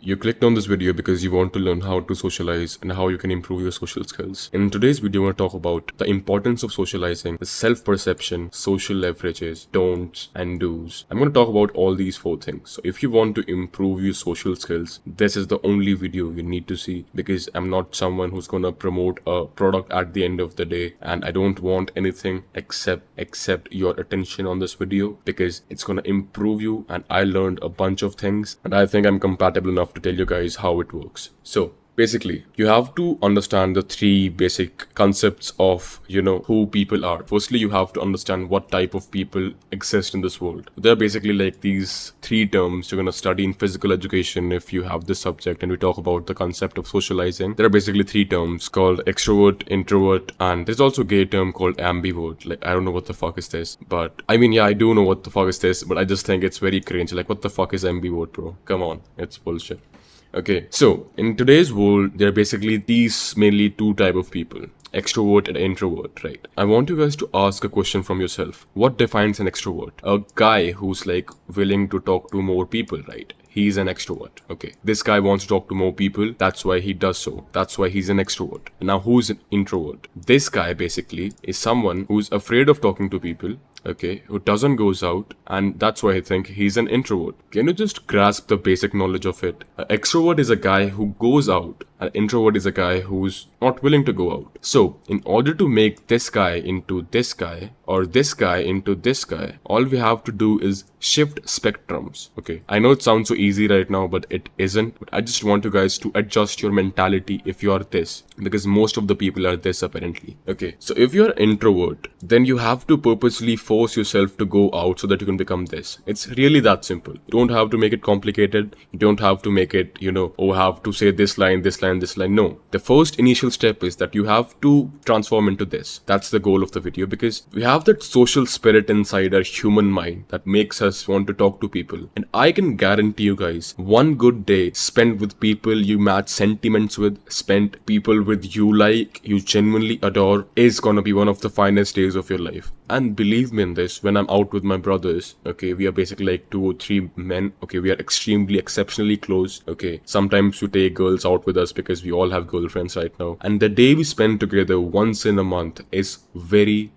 You clicked on this video because you want to learn how to socialize and how you can improve your social skills. In today's video, I want to talk about the importance of socializing, the self-perception, social leverages, don'ts, and do's. I'm going to talk about all these 4 things. So if you want to improve your social skills, this is the only video you need to see, because I'm not someone who's going to promote a product at the end of the day, and I don't want anything except your attention on this video, because it's going to improve you, and I learned a bunch of things, and I think I'm compatible enough to tell you guys how it works. So basically, you have to understand the 3 basic concepts of, who people are. Firstly, you have to understand what type of people exist in this world. They're basically like these 3 terms you're going to study in physical education if you have this subject, and we talk about the concept of socializing. There are basically 3 terms called extrovert, introvert, and there's also a gay term called ambivert. Like, I don't know what the fuck is this, but I mean, yeah, I do know what the fuck is this, but I just think it's very cringe. Like, what the fuck is ambivert, bro? Come on, it's bullshit. Okay, so in today's world, there are basically these mainly 2 type of people, extrovert and introvert, right? I want you guys to ask a question from yourself. What defines an extrovert? A guy who's like willing to talk to more people, right? He's an extrovert. Okay, this guy wants to talk to more people. That's why he does so. That's why he's an extrovert. Now, who's an introvert? This guy basically is someone who's afraid of talking to people. Okay, who doesn't goes out, and that's why I think he's an introvert. Can you just grasp the basic knowledge of it? An extrovert is a guy who goes out. An introvert is a guy who's not willing to go out. So, in order to make this guy into this guy, or this guy into this guy, all we have to do is shift spectrums. Okay, I know it sounds so easy right now, but it isn't. But I just want you guys to adjust your mentality if you are this, because most of the people are this apparently. Okay, so if you're an introvert, then you have to purposely force yourself to go out so that you can become this. It's really that simple. You don't have to make it complicated. You don't have to make it, have to say this line, this line, this line. No. The first initial step is that you have to transform into this. That's the goal of the video, because we have that social spirit inside our human mind that makes us want to talk to people. And I can guarantee you guys, one good day spent with people you match sentiments with, spent people with you genuinely adore, is gonna be one of the finest days of your life. And believe me in this, when I'm out with my brothers, okay, we are basically like 2 or 3 men, okay, we are exceptionally close, okay. Sometimes we take girls out with us because we all have girlfriends right now. And the day we spend together once in a month is very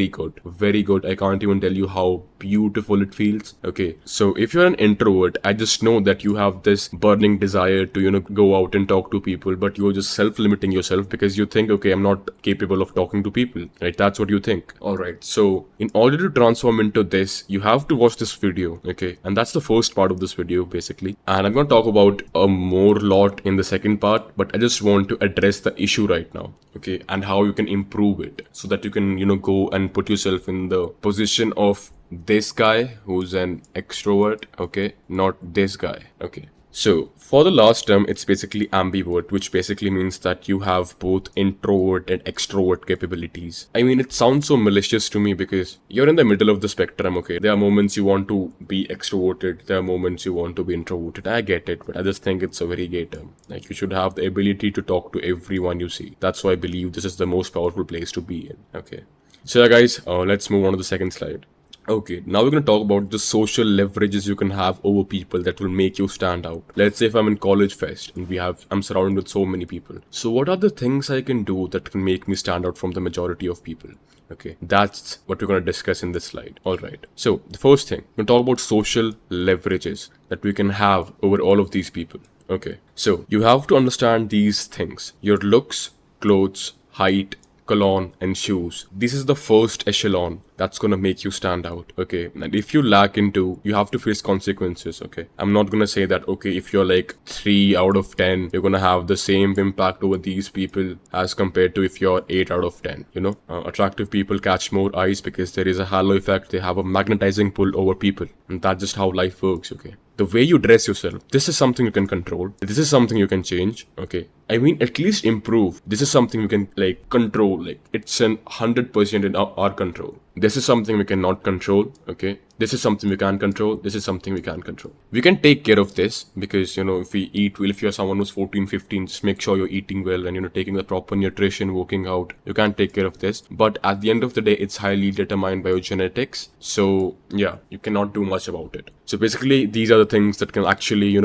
good. Very good. I can't even tell you how beautiful it feels. Okay, so if you're an introvert, I just know that you have this burning desire to, go out and talk to people, but you're just self-limiting yourself because you think, okay, I'm not capable of talking to people, right? That's what you think. Alright, so in order to transform into this, you have to watch this video, okay? And that's the first part of this video, basically. And I'm going to talk about a more lot in the second part, but I just want to address the issue right now, okay? And how you can improve it so that you can, go and put yourself in the position of this guy who's an extrovert, okay, not this guy. Okay, so for the last term, it's basically ambivert, which basically means that you have both introvert and extrovert capabilities. I mean, it sounds so malicious to me because you're in the middle of the spectrum, okay? There are moments you want to be extroverted, there are moments you want to be introverted. I get it, but I just think it's a very gay term. Like, you should have the ability to talk to everyone you see. That's why I believe this is the most powerful place to be in, okay? So yeah, guys, let's move on to the second slide. Okay, now we're going to talk about the social leverages you can have over people that will make you stand out. Let's say if I'm in college fest and I'm surrounded with so many people. So what are the things I can do that can make me stand out from the majority of people? Okay, that's what we're going to discuss in this slide. Alright, so the first thing, we're going to talk about social leverages that we can have over all of these people. Okay, so you have to understand these things. Your looks, clothes, height, cologne, and shoes. This is the first echelon that's gonna make you stand out, okay? And if you lack into, you have to face consequences, okay? I'm not gonna say that, okay, if you're like 3 out of 10, you're gonna have the same impact over these people as compared to if you're 8 out of 10, attractive people catch more eyes because there is a halo effect. They have a magnetizing pull over people, and that's just how life works, okay? The way you dress yourself, this is something you can control. This is something you can change, okay? I mean, at least improve. This is something you can control. Like, it's 100% in our control. This is something we cannot control, okay? This is something we can't control. This is something we can't control. We can take care of this because, if we eat well, if you're someone who's 14, 15, just make sure you're eating well and, taking the proper nutrition, working out. You can take care of this. But at the end of the day, it's highly determined by your genetics. So yeah, you cannot do much about it. So basically, these are the things that can actually,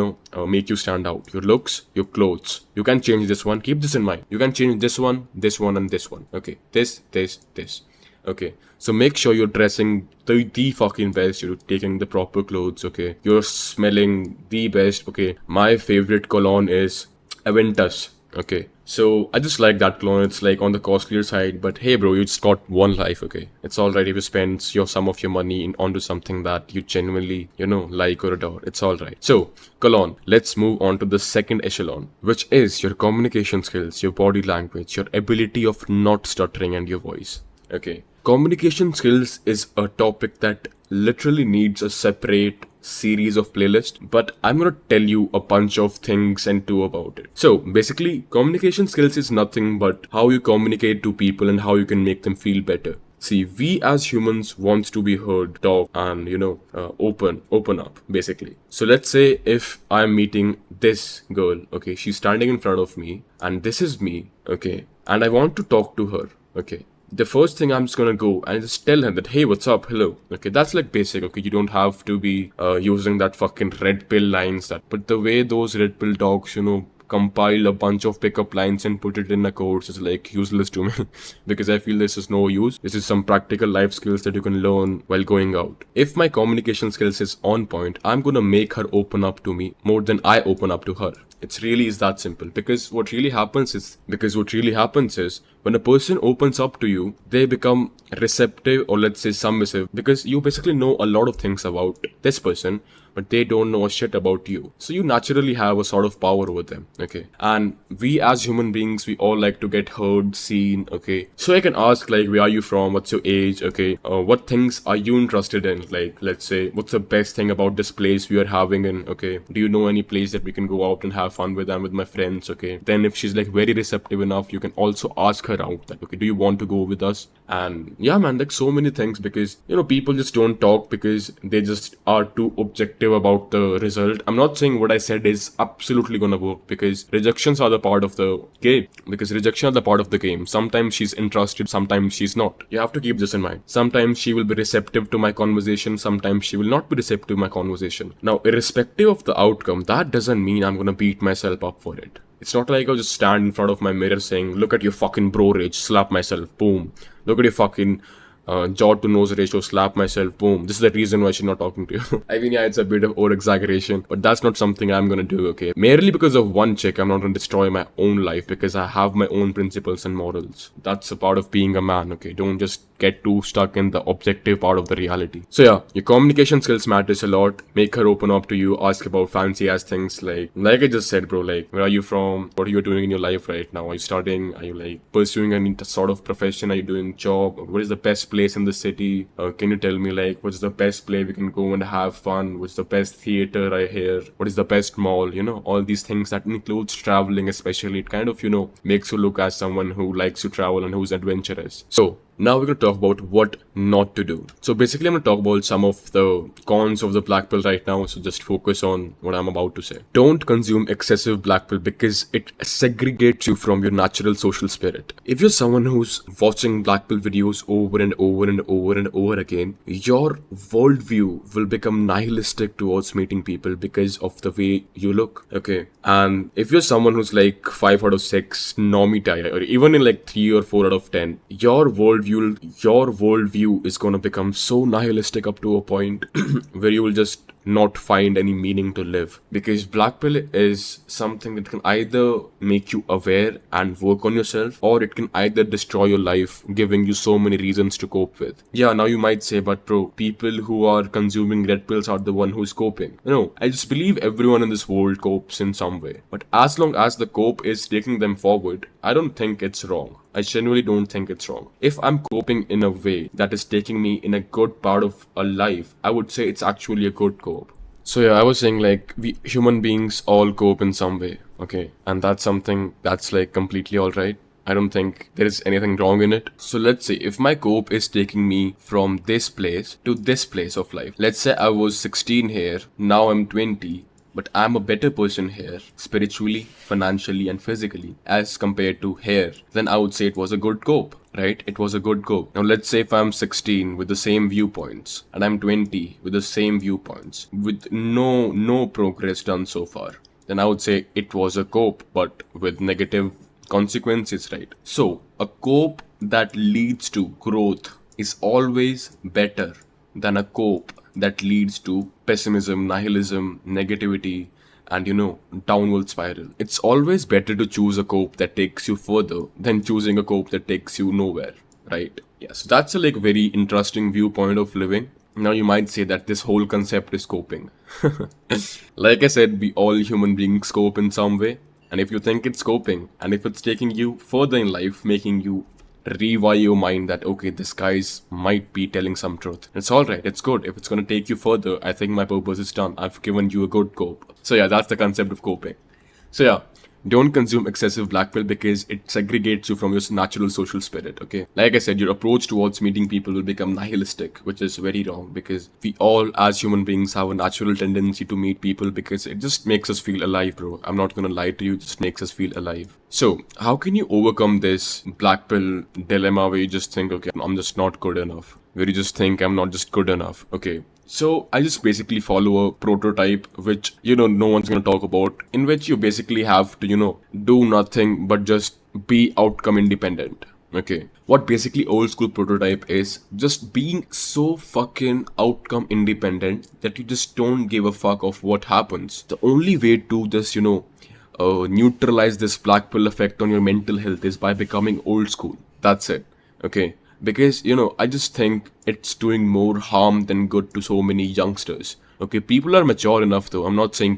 make you stand out. Your looks, your clothes. You can change this one. Keep this in mind. You can change this one, and this one. Okay. This. Okay, so make sure you're dressing the fucking best, you're taking the proper clothes, okay? You're smelling the best, okay? My favorite cologne is Aventus, okay? So I just like that cologne. It's like on the costlier side, but hey bro, you just got one life, okay? It's alright if you spend some of your money onto something that you genuinely, like or adore. It's alright. So, cologne. Let's move on to the second echelon, which is your communication skills, your body language, your ability of not stuttering and your voice. Okay. Communication skills is a topic that literally needs a separate series of playlist, but I'm gonna tell you a bunch of things and do about it. So basically, communication skills is nothing but how you communicate to people and how you can make them feel better. See, we as humans want to be heard, talk, and open up, basically. So let's say if I'm meeting this girl, okay, she's standing in front of me, and this is me, okay, and I want to talk to her, okay. The first thing I'm just gonna go and just tell her that, hey, what's up, hello. Okay, that's like basic, okay, you don't have to be using that fucking red pill lines but the way those red pill dogs, compile a bunch of pickup lines and put it in a course is like useless to me because I feel this is no use. This is some practical life skills that you can learn while going out. If my communication skills is on point, I'm gonna make her open up to me more than I open up to her. It's really is that simple because what really happens is when a person opens up to you, they become receptive or let's say submissive because you basically know a lot of things about this person, but they don't know a shit about you. So you naturally have a sort of power over them, okay? And we as human beings, we all like to get heard, seen, okay? So I can ask like, where are you from? What's your age? Okay? What things are you interested in? Like, let's say, what's the best thing about this place we are having in, okay? Do you know any place that we can go out and have fun with and with my friends, okay? Then if she's like very receptive enough, you can also ask her out that, okay, do you want to go with us? And yeah, man, like so many things because, people just don't talk because they just are too objective about the result. I'm not saying what I said is absolutely gonna work because rejections are the part of the game. Sometimes she's interested, sometimes she's not. You have to keep this in mind. Sometimes she will be receptive to my conversation, sometimes she will not be receptive to my conversation. Now, irrespective of the outcome, that doesn't mean I'm gonna beat myself up for it. It's not like I'll just stand in front of my mirror saying, look at your fucking bro rage, slap myself, boom. Look at your fucking jaw to nose ratio, slap myself, boom. This is the reason why she's not talking to you. I mean, yeah, it's a bit of over exaggeration, but that's not something I'm gonna do, okay? Merely because of one chick, I'm not gonna destroy my own life because I have my own principles and morals. That's a part of being a man, okay? Don't just get too stuck in the objective part of the reality. So yeah, your communication skills matters a lot. Make her open up to you, ask about fancy ass things like I just said, bro, like, where are you from? What are you doing in your life right now? Are you studying? Are you like pursuing any sort of profession? Are you doing job? What is the best place in the city? Can you tell me like what's the best place we can go and have fun? What's the best theater I hear? What is the best mall? All these things that includes traveling especially. It kind of, makes you look as someone who likes to travel and who's adventurous. So now we're going to talk about what not to do. So basically I'm going to talk about some of the cons of the black pill right now. So just focus on what I'm about to say. Don't consume excessive black pill because it segregates you from your natural social spirit. If you're someone who's watching black pill videos over and over and over and over again, your worldview will become nihilistic towards meeting people because of the way you look. Okay. And if you're someone who's like 5 out of 6 normie type or even in like 3 or 4 out of 10, your worldview is going to become so nihilistic up to a point where you will just not find any meaning to live, because black pill is something that can either make you aware and work on yourself, or it can either destroy your life, giving you so many reasons to cope with. Yeah, now you might say, but bro, people who are consuming red pills are the one who's coping. No, I just believe everyone in this world copes in some way, but as long as the cope is taking them forward, I don't think it's wrong. I genuinely don't think it's wrong. If I'm coping in a way that is taking me in a good part of a life, I would say it's actually a good cope. So yeah, I was saying like we human beings all cope in some way, okay? And that's something that's like completely alright. I don't think there is anything wrong in it. So let's say if my cope is taking me from this place to this place of life. Let's say I was 16 here, now I'm 20, but I'm a better person here, spiritually, financially, and physically, as compared to here, then I would say it was a good cope, right? It was a good cope. Now, let's say if I'm 16 with the same viewpoints, and I'm 20 with the same viewpoints, with no progress done so far, then I would say it was a cope, but with negative consequences, right? So, a cope that leads to growth is always better than a cope that leads to pessimism, nihilism, negativity, and downward spiral. It's always better to choose a cope that takes you further than choosing a cope that takes you nowhere, right? Yes, that's a very interesting viewpoint of living. Now you might say that this whole concept is coping. Like I said, we all human beings cope in some way. And if you think it's coping, and if it's taking you further in life, making you rewire your mind that, okay, this guy's might be telling some truth. It's alright, it's good. If it's gonna take you further, I think my purpose is done. I've given you a good cope. So yeah, that's the concept of coping. So yeah, don't consume excessive black pill because it segregates you from your natural social spirit, okay? Like I said, your approach towards meeting people will become nihilistic, which is very wrong because we all as human beings have a natural tendency to meet people because it just makes us feel alive, bro. I'm not gonna lie to you, it just makes us feel alive. So, how can you overcome this black pill dilemma where you just think, okay, I'm just not good enough? Where you just think I'm not just good enough, okay? So I just basically follow a prototype which, no one's going to talk about, in which you basically have to, do nothing but just be outcome independent. Okay. What basically old school prototype is just being so fucking outcome independent that you just don't give a fuck of what happens. The only way to just, neutralize this black pill effect on your mental health is by becoming old school. That's it. Okay. Because, I just think it's doing more harm than good to so many youngsters. Okay, people are mature enough though. I'm not saying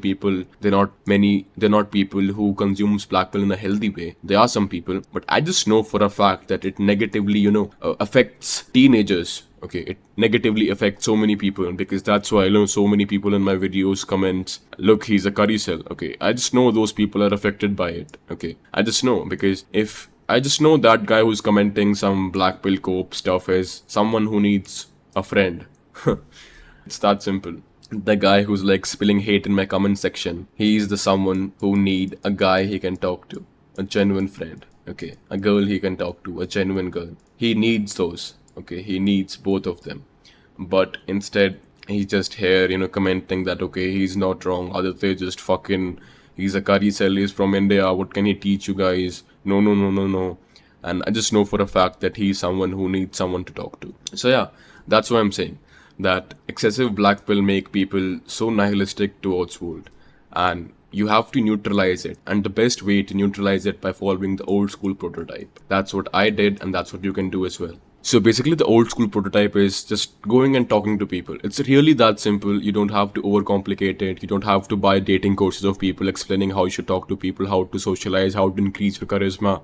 they're not people who consumes black pill in a healthy way. There are some people, but I just know for a fact that it negatively, affects teenagers. Okay, it negatively affects so many people because that's why I know so many people in my videos comment, look, he's a curry cell. Okay, I just know those people are affected by it. Okay, I just know because I just know that guy who's commenting some black pill cope stuff is someone who needs a friend. It's that simple. The guy who's spilling hate in my comment section, he's the someone who need a guy he can talk to, a genuine friend. Okay, a girl he can talk to, a genuine girl. He needs those. Okay, he needs both of them. But instead, he's just here, commenting that, okay, he's not wrong. Aditya just fucking, he's a curry cell, he's from India. What can he teach you guys? No. And I just know for a fact that he's someone who needs someone to talk to. So yeah, that's why I'm saying that excessive black pill make people so nihilistic towards world. And you have to neutralize it. And the best way to neutralize it by following the old school prototype. That's what I did and that's what you can do as well. So basically the old school prototype is just going and talking to people. It's really that simple. You don't have to overcomplicate it. You don't have to buy dating courses of people explaining how you should talk to people, how to socialize, how to increase your charisma.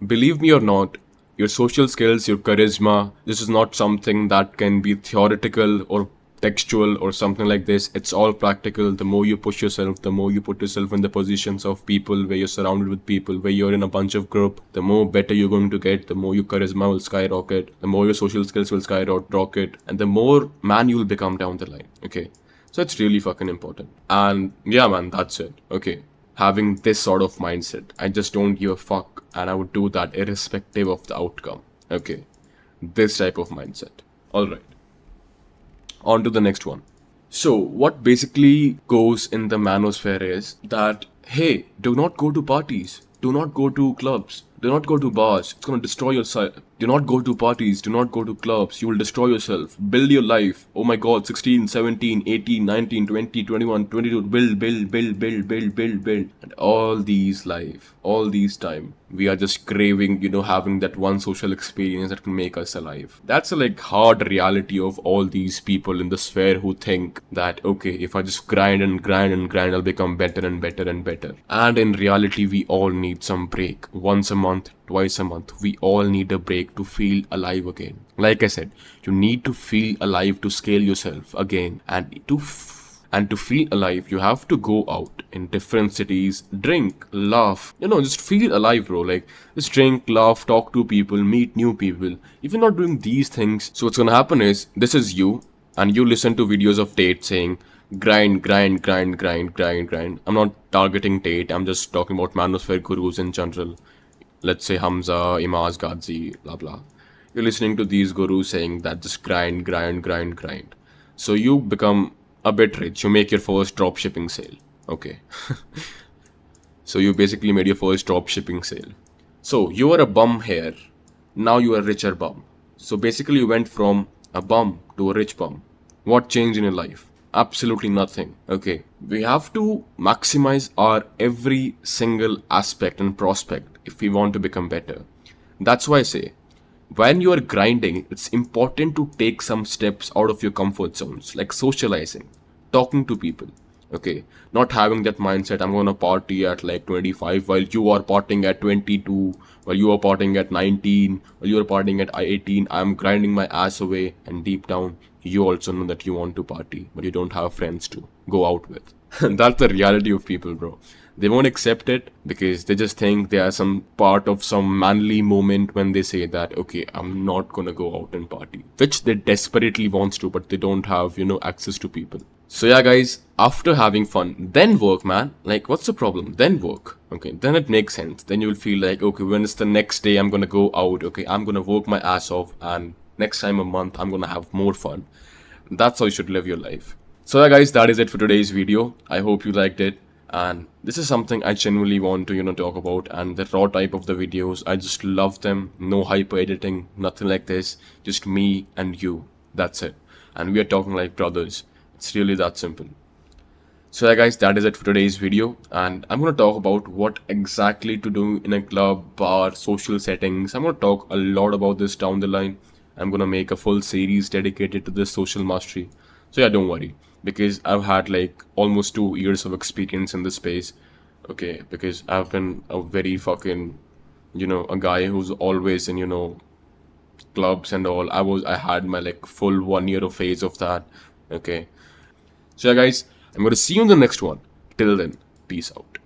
Believe me or not, your social skills, your charisma, this is not something that can be theoretical or textual or something like this. It's all practical. The more you push yourself, the more you put yourself in the positions of people where you're surrounded with people, where you're in a bunch of group, the more better you're going to get, the more your charisma will skyrocket, the more your social skills will skyrocket, and the more man you'll become down the line. Okay, so it's really fucking important. And yeah, man, that's it. Okay, having this sort of mindset, I just don't give a fuck, and I would do that irrespective of the outcome. Okay, this type of mindset. All right. On to the next one. So, what basically goes in the manosphere is that, hey, do not go to parties, do not go to clubs, do not go to bars, it's gonna destroy yourself. Do not go to parties, do not go to clubs, you will destroy yourself. Build your life. Oh my god, 16, 17, 18, 19, 20, 21, 22, build. And all these life, all these time, we are just craving, having that one social experience that can make us alive. That's a hard reality of all these people in the sphere who think that, okay, if I just grind, I'll become better and better and better. And in reality, we all need some break. Once a month, twice a month, we all need a break to feel alive again. Like I said, you need to feel alive to scale yourself again and And to feel alive, you have to go out in different cities, drink, laugh, just feel alive, bro. Like, just drink, laugh, talk to people, meet new people. If you're not doing these things, so what's gonna happen is, this is you, and you listen to videos of Tate saying, grind, grind, grind, grind, grind, grind. I'm not targeting Tate, I'm just talking about manosphere gurus in general. Let's say Hamza, Imaz, Ghazi, blah blah. You're listening to these gurus saying that just grind, grind, grind, grind. So you become a bit rich. You make your first drop shipping sale. Okay. So you basically made your first drop shipping sale. So you were a bum here. Now you are a richer bum. So basically you went from a bum to a rich bum. What changed in your life? Absolutely nothing. Okay. We have to maximize our every single aspect and prospect if we want to become better. That's why I say, when you are grinding, it's important to take some steps out of your comfort zones, like socializing, talking to people. Okay, not having that mindset, I'm gonna party at like 25 while you are partying at 22, while you are partying at 19, while you are partying at 18. I'm grinding my ass away, and deep down, you also know that you want to party, but you don't have friends to go out with. That's the reality of people, bro. They won't accept it because they just think they are some part of some manly moment when they say that, okay, I'm not gonna go out and party, which they desperately wants to, but they don't have, access to people. So yeah, guys, after having fun, then work, man. Like, what's the problem? Then work. Okay, then it makes sense. Then you'll feel like, okay, when it's the next day, I'm gonna go out. Okay, I'm gonna work my ass off, and next time a month, I'm gonna have more fun. That's how you should live your life. So yeah, guys, that is it for today's video. I hope you liked it. And this is something I genuinely want to, talk about. And the raw type of the videos, I just love them. No hyper editing, nothing like this. Just me and you. That's it. And we are talking like brothers. It's really that simple. So yeah, guys, that is it for today's video. And I'm going to talk about what exactly to do in a club, bar, social settings. I'm going to talk a lot about this down the line. I'm going to make a full series dedicated to this social mastery. So yeah, don't worry. Because I've had like almost 2 years of experience in this space. Okay, because I've been a very fucking, a guy who's always in, clubs and all. I had my like full 1 year of phase of that. Okay. So yeah, guys, I'm going to see you in the next one. Till then, peace out.